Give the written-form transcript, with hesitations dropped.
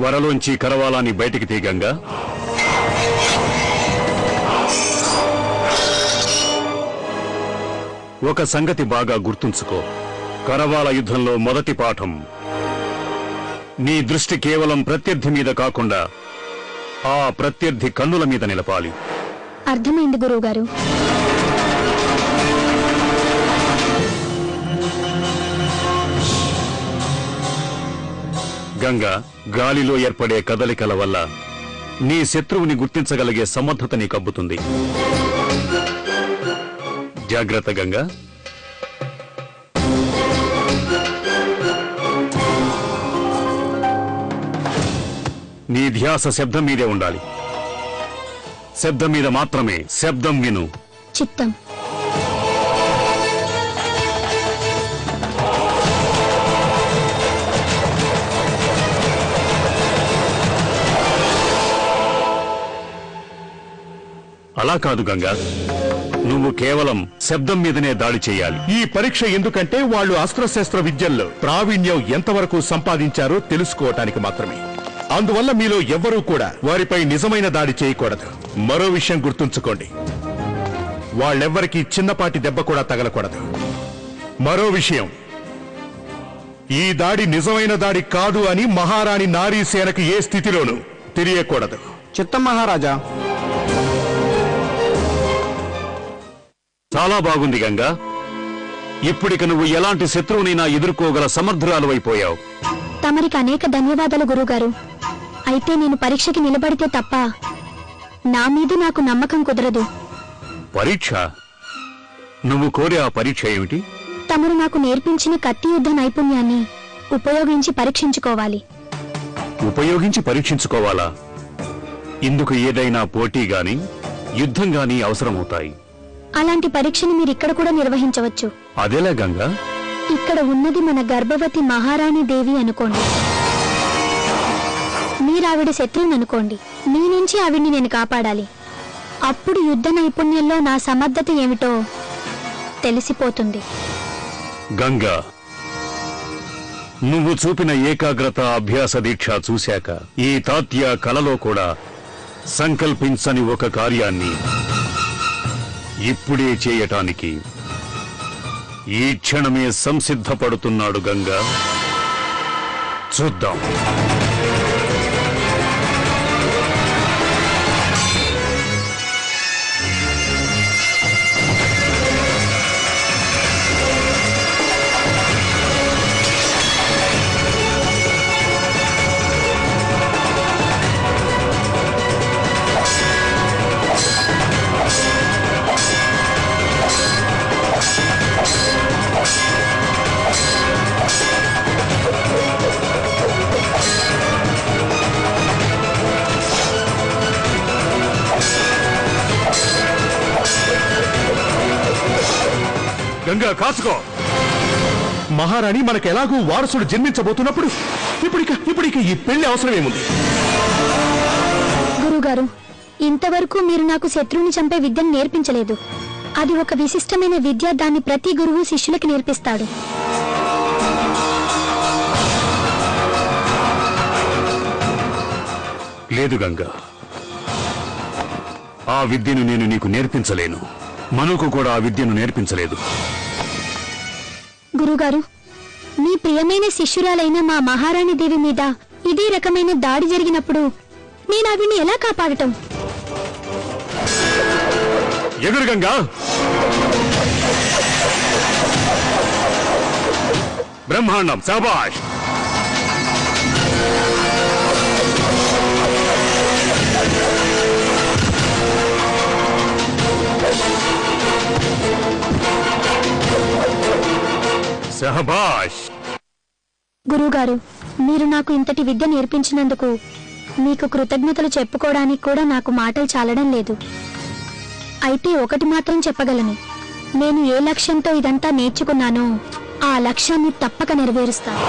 వరలోంచి కరవాలాన్ని బయటికి తీగంగా ఒక సంగతి బాగా గుర్తుంచుకో. కరవాల యుద్ధంలో మొదటి పాఠం, నీ దృష్టి కేవలం ప్రత్యర్థి మీద కాకుండా ఆ ప్రత్యర్థి కన్నుల మీద నిలపాలి. అర్థమైంది గురువుగారు. గంగా, గాలిలో ఏర్పడే కదలికల వల్ల నీ శత్రువుని గుర్తించగలిగే సమర్థత నీకు అబ్బుతుంది. జాగ్రత్త గంగా. నీ ధ్యాస శబ్దం మీదే ఉండాలి. శబ్దం మీద మాత్రమే. శబ్దం విను. చిత్తం. అలా కాదు గంగా, నువ్వు కేవలం శబ్దం మీదనే దాడి చేయాలి. ఈ పరీక్ష ఎందుకంటే వాళ్ళు అస్త్రశస్త్ర విద్యల్లో ప్రావీణ్యం ఎంతవరకు సంపాదించారో తెలుసుకోవటానికి మాత్రమే. అందువల్ల మీలో ఎవ్వరూ కూడా వారిపై నిజమైన దాడి చేయకూడదు. మరో విషయం గుర్తుంచుకోండి, వాళ్ళెవ్వరికీ చిన్నపాటి దెబ్బ కూడా తగలకూడదు. మరో విషయం, ఈ దాడి నిజమైన దాడి కాదు అని మహారాణి నారీసేనకు ఏ స్థితిలోనూ తెలియకూడదు. చిత్తం మహారాజా. చాలా బాగుంది గంగా. ఇప్పటిక నువ్వు ఎలాంటి శత్రువునైనా ఎదుర్కోగల సమర్థురాలు అయిపోయావు. తమరికి అనేక ధన్యవాదాలు గురువుగారు. అయితే నేను పరీక్షకి నిలబడితే తప్ప నా మీద నాకు నమ్మకం కుదరదు. పరీక్ష? నువ్వు కోరే ఆ పరీక్ష ఏమిటి? తమరు నాకు నేర్పించిన కత్తి యుద్ధ నైపుణ్యాన్ని ఉపయోగించి పరీక్షించుకోవాలి. ఉపయోగించి పరీక్షించుకోవాలా? ఇందుకు ఏదైనా పోటీ గాని యుద్ధం గాని అవసరమవుతాయి. అలాంటి పరీక్షని మీరిక్కడ కూడా నిర్వహించవచ్చు. అదేలా గంగా? ఇక్కడ ఉన్నది మన గర్భవతి మహారాణి దేవి అనుకోండి. మీరావిడ శత్రువుని అనుకోండి. మీ నుంచి ఆవిడ్ని నేను కాపాడాలి. అప్పుడు యుద్ధ నైపుణ్యంలో నా సమర్థత ఏమిటో తెలిసిపోతుంది. గంగా, నువ్వు చూపిన ఏకాగ్రత, అభ్యాస దీక్ష చూశాక ఈ తాత్య కలలో కూడా సంకల్పించని ఒక కార్యాన్ని ఇప్పుడే చేయటానికి ఈ క్షణమే సంసిద్ధపడుతున్నాడు గంగా. చూద్దాం. గంగా, కాచుకో. మహారాణి మనకెలాగూ వారసుడు జన్మించబోతున్నప్పుడు ఇప్పటిక ఈ పెళ్లి అవసరమేముంది? గురుగారు, ఇంతవరకు మీరు నాకు శత్రువుని చంపే విద్యను నేర్పించలేదు. అది ఒక విశిష్టమైన విద్య. దాన్ని ప్రతి గురువు శిష్యులకి నేర్పిస్తాడు. లేదు గంగా, ఆ విద్యను నేను నీకు నేర్పించలేను. మనుకు కూడా ఆ విద్యను నేర్పించలేదు. గురుగారు, మీ ప్రియమైన శిష్యురాలైన మా మహారాణి దేవి మీద ఇదే రకమైన దాడి జరిగినప్పుడు నేను ఆవిడ్ని ఎలా కాపాడటం? ఎగురు గంగా. బ్రహ్మాండం, శాబాష్. శాబాష్. గురుగారు, మీరు నాకు ఇంతటి విద్య నేర్పించినందుకు మీకు కృతజ్ఞతలు చెప్పుకోవడానికి కూడా నాకు మాటలు చాలడం లేదు. అయితే ఒకటి మాత్రం చెప్పగలను, నేను ఏ లక్ష్యంతో ఇదంతా నేర్చుకున్నానో ఆ లక్ష్యాన్ని తప్పక నెరవేరుస్తాను.